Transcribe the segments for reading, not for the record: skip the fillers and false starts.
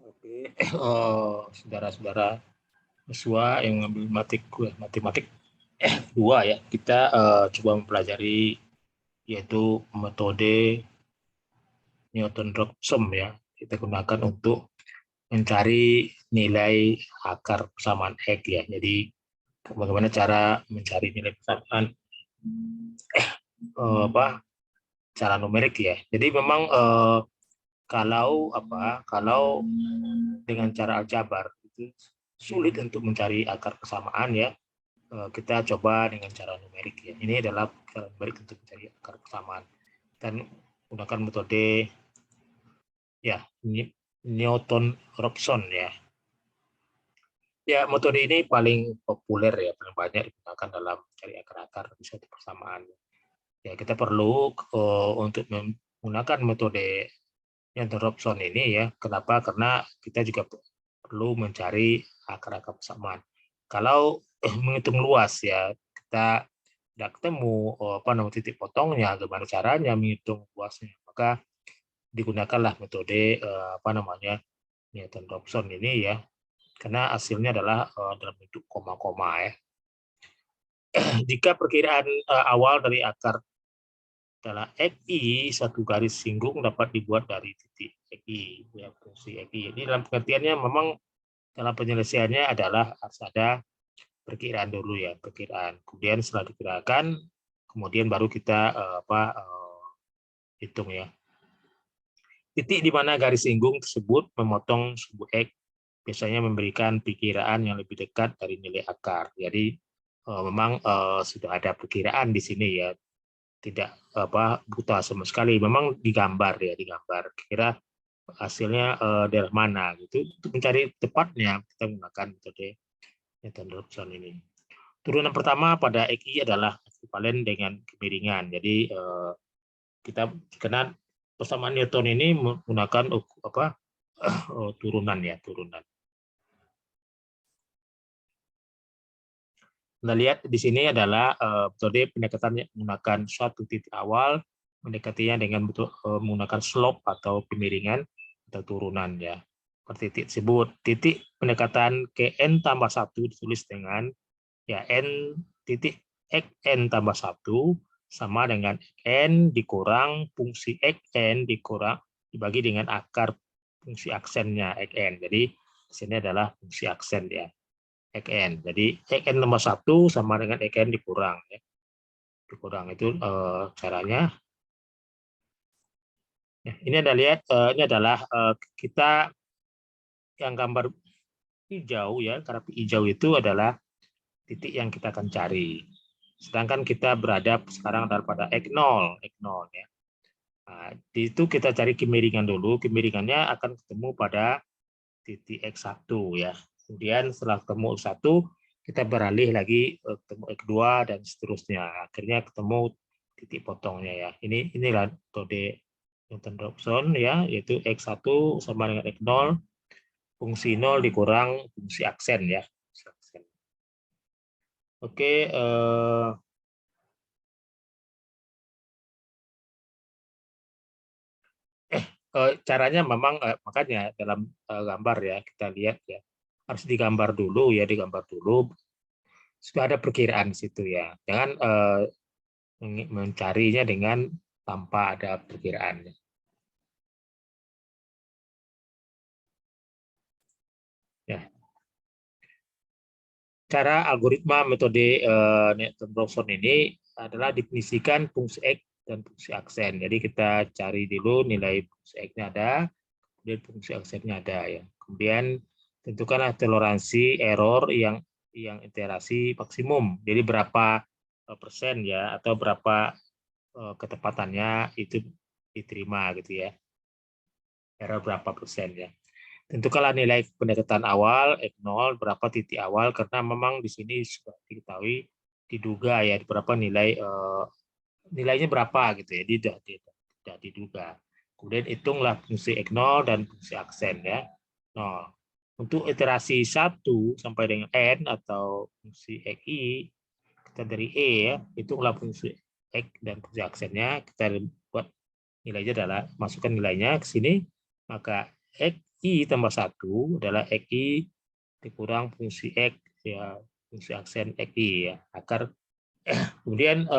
Oke, saudara-saudara siswa yang mengambil matematik 2 ya, kita coba mempelajari yaitu metode Newton-Raphson ya. Kita gunakan untuk mencari nilai akar persamaan X ya. Jadi bagaimana cara mencari nilai persamaan cara numerik ya. Jadi memang kalau dengan cara aljabar itu sulit untuk mencari akar persamaan ya. Kita coba dengan cara numerik ya. Ini adalah cara numerik untuk mencari akar persamaan dan gunakan metode ya Newton-Raphson ya. Ya, metode ini paling populer ya, paling banyak digunakan dalam mencari akar-akar di suatu persamaan. Ya, kita perlu untuk menggunakan metode Newton-Raphson ini ya. Kenapa? Karena kita juga perlu mencari akar-akar persamaan. Kalau menghitung luas ya, kita tidak ketemu titik potongnya, gimana caranya menghitung luasnya. Maka digunakanlah metode Newton-Raphson ini ya, karena hasilnya adalah dalam bentuk koma-koma ya. Jika perkiraan awal dari akar adalah XI, satu garis singgung dapat dibuat dari titik XI, ya, fungsi XI. Ini dalam pengertiannya memang dalam penyelesaiannya adalah harus ada perkiraan dulu ya, perkiraan. Kemudian setelah dikirakan, kemudian baru kita hitung ya. Titik di mana garis singgung tersebut memotong suku X biasanya memberikan perkiraan yang lebih dekat dari nilai akar. Jadi memang sudah ada perkiraan di sini ya, tidak buta sama sekali. Memang digambar ya, digambar. Kira hasilnya daerah mana gitu. Untuk mencari tepatnya kita menggunakan metode Newton-Raphson ini. Turunan pertama pada XI adalah ekuivalen dengan kemiringan. Jadi kita karena persamaan Newton ini menggunakan turunan ya, turunan. Anda lihat di sini adalah metode pendekatan menggunakan suatu titik awal, mendekatinya dengan menggunakan slope atau kemiringan atau turunan ya. Per titik tersebut, titik pendekatan ke n tambah 1 ditulis dengan ya n titik xn tambah 1 sama dengan n dikurang fungsi xn dikurang dibagi dengan akar fungsi aksennya xn. Jadi di sini adalah fungsi aksen ya. XN. Jadi XN tambah 1 sama dengan XN dikurang. Ya. Dikurang itu caranya. Ya, ini Anda lihat, ini adalah kita yang gambar hijau ya, karena hijau itu adalah titik yang kita akan cari. Sedangkan kita berada sekarang pada X0, X0 ya. Nah, di itu kita cari kemiringan dulu, kemiringannya akan ketemu pada titik X1 ya. Kemudian setelah ketemu X1, kita beralih lagi ketemu X2 dan seterusnya. Akhirnya ketemu titik potongnya ya. Inilah metode Newton-Raphson ya, yaitu X1 sama dengan X0, fungsi 0 dikurang fungsi aksen ya. Oke, caranya memang makanya dalam gambar ya kita lihat ya, harus digambar dulu ya, digambar dulu. Sudah ada perkiraan di situ ya. Jangan mencarinya dengan tanpa ada perkiraannya. Ya. Cara algoritma metode Newton-Raphson ini adalah definisikan fungsi X dan fungsi aksen. Jadi kita cari dulu nilai fungsi X-nya ada, kemudian fungsi aksennya ada ya. Kemudian tentukanlah toleransi error yang iterasi maksimum. Jadi berapa persen ya atau berapa ketepatannya itu diterima gitu ya. Error berapa persen ya. Tentukanlah nilai pendekatan awal X0 berapa titik awal karena memang di sini sudah diketahui diduga ya berapa nilainya berapa gitu ya, tidak diduga. Kemudian hitunglah fungsi X0 dan fungsi aksen ya. 0. Untuk iterasi 1 sampai dengan n atau fungsi xi kita dari e ya, hitunglah fungsi x dan fungsi aksennya, kita buat nilainya adalah masukkan nilainya ke sini, maka xi XI tambah 1 adalah XI dikurang fungsi X, ya, fungsi aksen XI, ya. Kemudian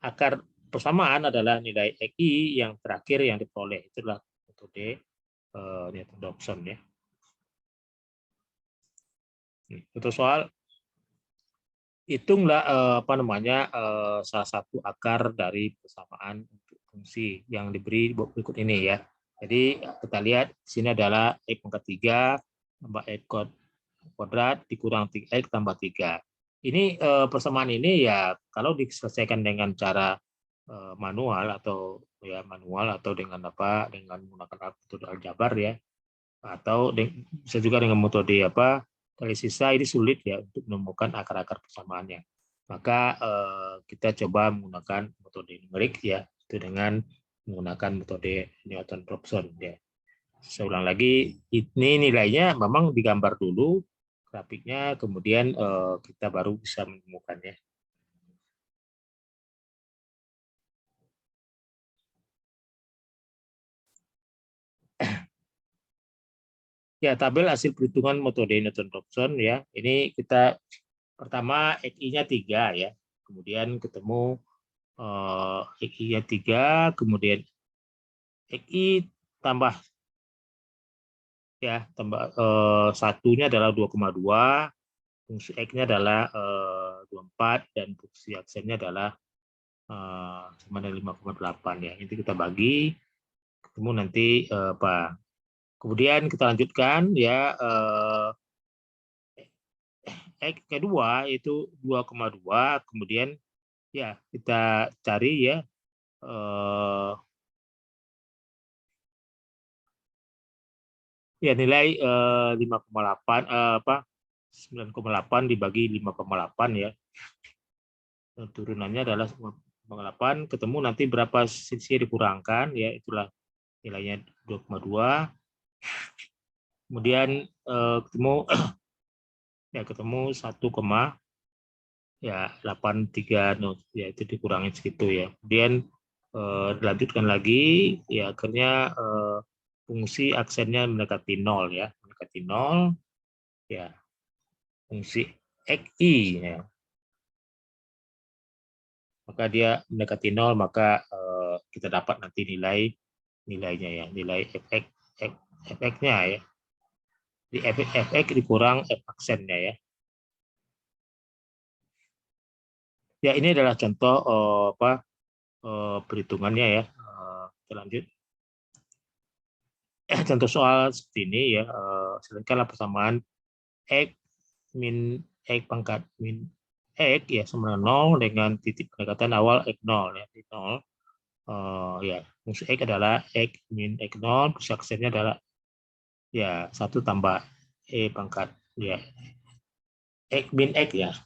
akar persamaan adalah nilai XI yang terakhir yang diperoleh. Itulah metode Newton-Raphson, ya. Untuk soal hitunglah salah satu akar dari persamaan untuk fungsi yang diberi berikut ini, ya. Jadi kita lihat di sini adalah X pangkat 3 tambah X kuadrat dikurang 3X tambah 3. Ini persamaan ini ya kalau diselesaikan dengan cara manual atau dengan menggunakan metode aljabar, ya, atau bisa juga dengan metode dari sisa, ini sulit ya untuk menemukan akar-akar persamaannya. Maka kita coba menggunakan metode numerik, ya, itu dengan menggunakan metode Newton-Raphson, ya. Saya ulang lagi, ini nilainya memang digambar dulu grafiknya, kemudian kita baru bisa menemukannya. Ya, tabel hasil perhitungan metode Newton-Raphson, ya. Ini kita pertama XI-nya 3, ya. Kemudian ketemu XI-nya 3, kemudian XI tambah satunya adalah 2,2, fungsi X-nya adalah 24 dan fungsi aksennya adalah sama dengan 5,8, ya. Itu kita bagi, ketemu nanti apa? Kemudian kita lanjutkan, ya, X kedua itu 2,2, kemudian ya kita cari, ya, nilai 5,8 9,8 dibagi 5,8, ya. Turunannya adalah 5,8, ketemu nanti berapa sisi dikurangkan, ya, itulah nilainya 2,2. Kemudian ketemu 1,83, ya, itu dikurangin segitu, ya. Kemudian dilanjutkan lagi, ya, akhirnya fungsi aksennya mendekati 0, ya, mendekati 0, ya, fungsi XI, ya. Maka dia mendekati 0, maka kita dapat nanti nilainya, ya, nilai fx-nya, ya. Di fx dikurang f aksennya, ya. Ya, ini adalah contoh perhitungannya, ya. Kita lanjut. Contoh soal seperti ini, ya. Selesaikanlah persamaan X min X pangkat min X, ya, sama 0 dengan titik pendekatan awal X0, ya, 0. Ya, fungsi X adalah X min X0, fungsi aksennya adalah, ya, 1 tambah E pangkat, ya, X min X, ya.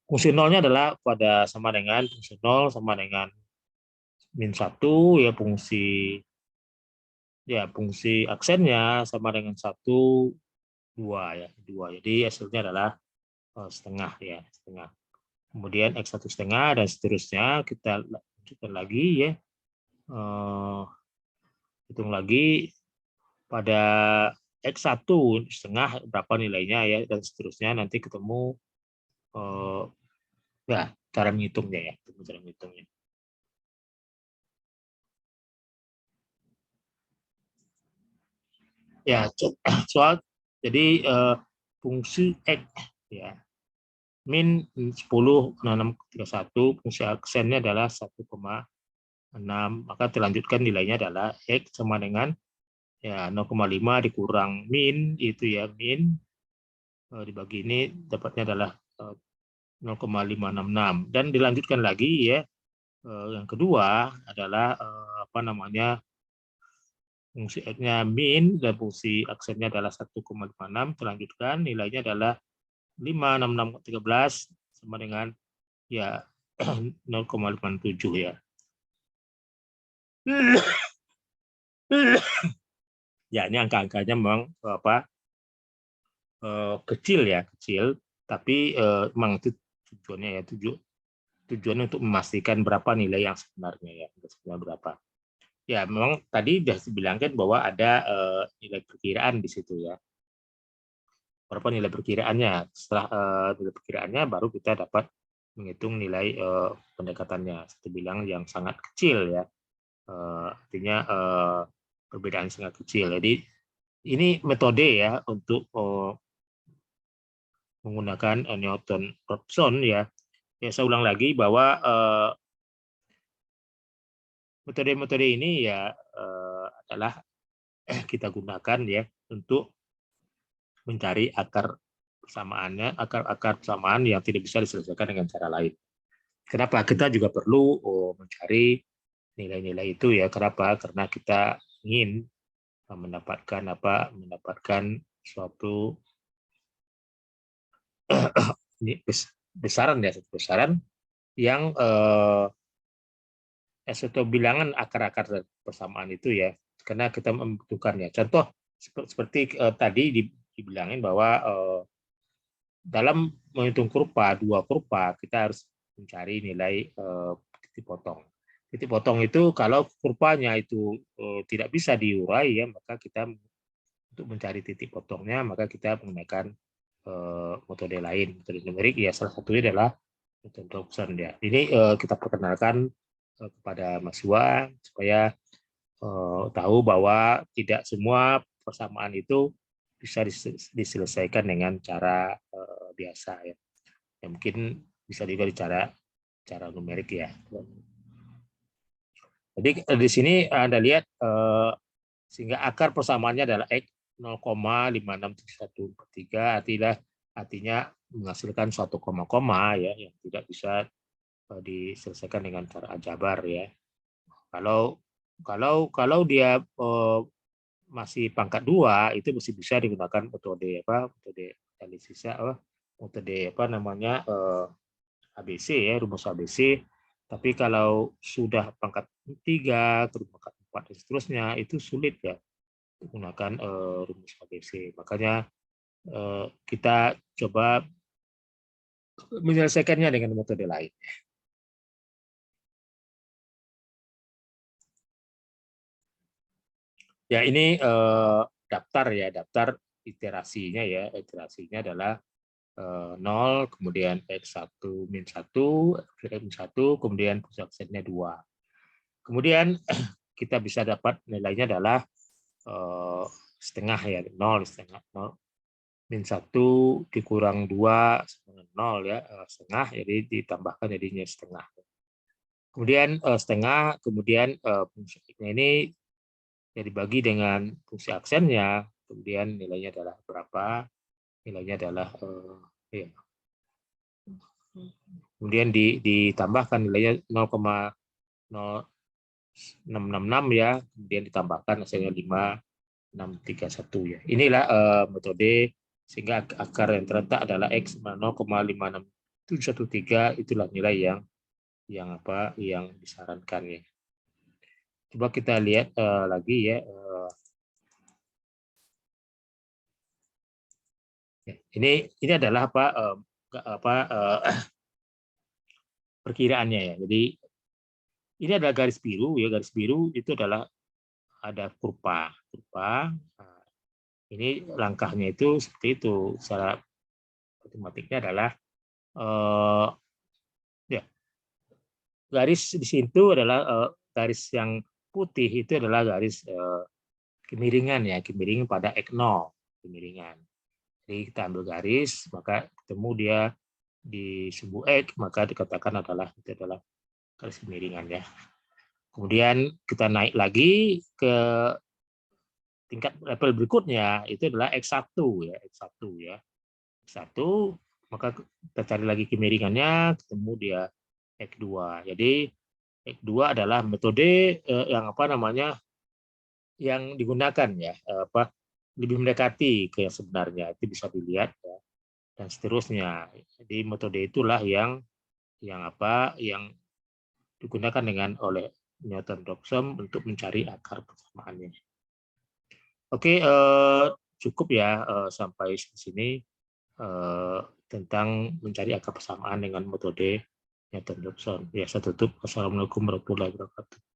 Fungsi 0-nya adalah pada sama dengan fungsi 0 sama dengan min 1, ya, fungsi aksennya sama dengan 1, 2, ya, 2. Jadi hasilnya adalah setengah, ya, setengah. Kemudian X1 setengah dan seterusnya. Kita lanjutkan lagi, ya. Hitung lagi pada X1 setengah berapa nilainya, ya, dan seterusnya. Nanti ketemu ya cara menghitungnya, ya, cara menghitungnya. Ya, soal jadi fungsi X, ya, min 10,631, fungsi aksennya adalah 1,6, maka dilanjutkan nilainya adalah X sama dengan, ya, 0,5 dikurang min, itu, ya, min dibagi ini dapatnya adalah 0,566, dan dilanjutkan lagi, ya. Yang kedua adalah fungsi X-nya min dan fungsi aksennya adalah 1,56, terlanjutkan nilainya adalah 5, 6, 6, 13 sama dengan, ya, 0,57, ya. Ya, ini angka-angkanya memang kecil, ya, kecil, tapi memang itu tujuannya, ya, tujuannya untuk memastikan berapa nilai yang sebenarnya, ya, sebenarnya berapa. Ya, memang tadi sudah dibilangkan bahwa ada nilai perkiraan di situ ya. Berapa nilai perkiraannya? Setelah nilai perkiraannya baru kita dapat menghitung nilai pendekatannya. Saya bilang yang sangat kecil ya. Artinya perbedaan sangat kecil. Jadi ini metode ya untuk menggunakan Newton-Raphson ya. Ya, saya ulang lagi bahwa metode-metode ini ya adalah kita gunakan ya untuk mencari akar persamaannya, akar-akar persamaan yang tidak bisa diselesaikan dengan cara lain. Kenapa? Kita juga perlu mencari nilai-nilai itu ya. Kenapa? Karena kita ingin mendapatkan mendapatkan suatu besaran ya, satu besaran yang suatu bilangan akar-akar persamaan itu ya, karena kita membutuhkannya. Contoh seperti tadi dibilangin bahwa dalam menghitung kurva, dua kurva, kita harus mencari nilai titik potong. Titik potong itu kalau kurvanya itu tidak bisa diurai ya, maka kita untuk mencari titik potongnya maka kita menggunakan metode lain, metode numerik ya, salah satunya adalah metode Robson ya. Ini kita perkenalkan kepada mahasiswa supaya tahu bahwa tidak semua persamaan itu bisa diselesaikan dengan cara biasa ya. Ya mungkin bisa juga cara numerik ya. Jadi di sini Anda lihat sehingga akar persamaannya adalah X 0,567143, artinya menghasilkan suatu koma-koma ya yang tidak bisa diselesaikan dengan cara aljabar ya. Kalau dia masih pangkat 2 itu masih bisa digunakan metode analisis metode ABC ya, rumus ABC. Tapi kalau sudah pangkat 3 pangkat 4 dan seterusnya itu sulit ya menggunakan rumus ABC. Makanya kita coba menyelesaikannya dengan metode lain. Ya, ini daftar ya, daftar iterasinya ya. Iterasinya adalah 0, kemudian X1 min 1, X1, kemudian pusat aksennya 2. Kemudian kita bisa dapat nilainya adalah setengah ya, 0 setengah 0 min 1 dikurang 2 sama 0 ya, setengah, jadi ditambahkan jadinya setengah. Kemudian setengah, kemudian fungsinya ini ya dibagi dengan fungsi aksennya, kemudian nilainya adalah berapa? Nilainya adalah ya. Kemudian ditambahkan nilainya 0,0666 ya, kemudian ditambahkan hasilnya 5631 ya. Inilah metode sehingga akar yang terletak adalah X 0,56713, itulah nilai yang disarankan ya. Coba kita lihat lagi ya. Ini adalah perkiraannya ya. Jadi ini adalah garis biru ya. Garis biru itu adalah ada kurva. Nah, ini langkahnya itu seperti itu. Secara matematiknya adalah ya, garis di situ adalah garis yang putih itu adalah garis kemiringan ya, kemiringan pada X0, kemiringan. Jadi kita ambil garis, maka ketemu dia di sumbu X, maka dikatakan itu adalah garis kemiringan ya. Kemudian kita naik lagi ke tingkat level berikutnya, itu adalah X1 ya, X1 ya. X1, maka kita cari lagi kemiringannya, ketemu dia X2. Jadi X2 adalah metode yang digunakan ya, lebih mendekati ke yang sebenarnya, itu bisa dilihat ya, dan seterusnya. Jadi metode itulah yang digunakan oleh Newton-Raphson untuk mencari akar persamaannya. Oke, cukup ya sampai di sini tentang mencari akar persamaan dengan metode Newton-Raphson. Ya, saya tutup. Wassalamualaikum warahmatullahi wabarakatuh.